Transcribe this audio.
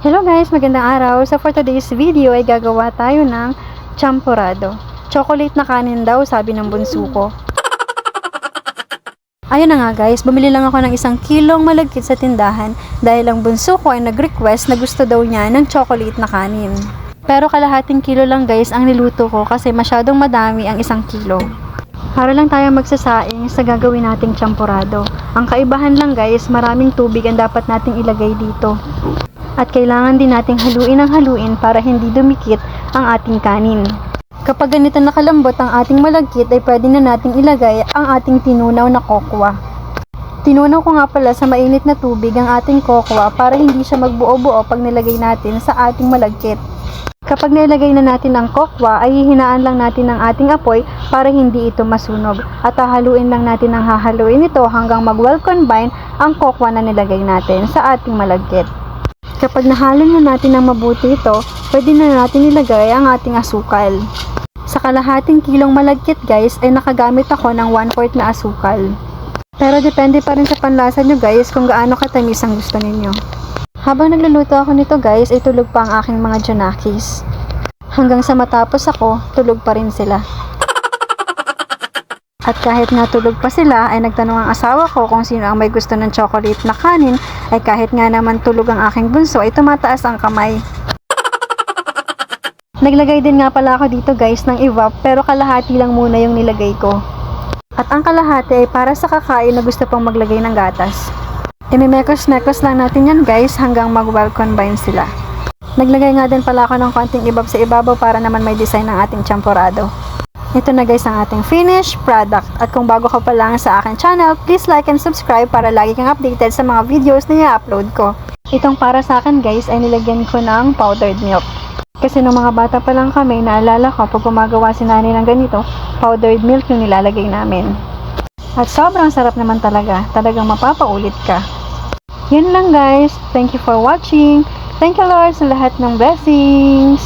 Hello guys, magandang araw. So for today's video ay gagawa tayo ng champorado. Chocolate na kanin daw, sabi ng bunso ko. Ayun na nga guys, bumili lang ako ng 1 kilong malagkit sa tindahan dahil ang bunso ko ay nag-request na gusto daw niya ng chocolate na kanin. Pero kalahating kilo lang guys ang niluto ko kasi masyadong madami ang 1 kilo. Para lang tayo magsasaing sa gagawin nating champorado. Ang kaibahan lang guys, maraming tubig ang dapat nating ilagay dito. At kailangan din nating haluin ng haluin para hindi dumikit ang ating kanin. Kapag ganito nakalambot ang ating malagkit ay pwede na nating ilagay ang ating tinunaw na kokwa. Tinunaw ko nga pala sa mainit na tubig ang ating kokwa para hindi siya magbuo-buo pag nilagay natin sa ating malagkit. Kapag nilagay na natin ang kokwa ay hihinaan lang natin ang ating apoy para hindi ito masunog. At hahaluin lang natin ang hahaluin ito hanggang mag-well combine ang kokwa na nilagay natin sa ating malagkit. Kapag nahalo na natin ng mabuti ito, pwede na natin ilagay ang ating asukal. Sa kalahating kilong malagkit guys ay nakagamit ako ng 1/4 na asukal. Pero depende pa rin sa panlasa nyo guys kung gaano katamis ang gusto ninyo. Habang nagluluto ako nito guys ay tulog pa ang aking mga Jonakis. Hanggang sa matapos ako, tulog pa rin sila. At kahit natulog pa sila ay nagtanong ang asawa ko kung sino ang may gusto ng chocolate na kanin ay kahit nga naman tulog ang aking bunso ay tumataas ang kamay. Naglagay din nga pala ako dito guys ng evap pero kalahati lang muna yung nilagay ko. At ang kalahati ay para sa kakain na gusto pang maglagay ng gatas. Imimekos-mekos lang natin yan guys hanggang mag-well combine sila. Naglagay nga din pala ako ng konting evap sa ibabaw para naman may design ng ating champorado. Ito na guys ang ating finished product. At kung bago ka pa lang sa aking channel, please like and subscribe para lagi kang updated sa mga videos na i-upload ko. Itong para sa akin guys ay nilagyan ko ng powdered milk. Kasi nung mga bata pa lang kami, naalala ko pag gumagawa si nanay ng ganito, powdered milk yung nilalagay namin. At sobrang sarap naman talaga. Talagang mapapaulit ka. Yun lang guys. Thank you for watching. Thank you Lord sa lahat ng blessings.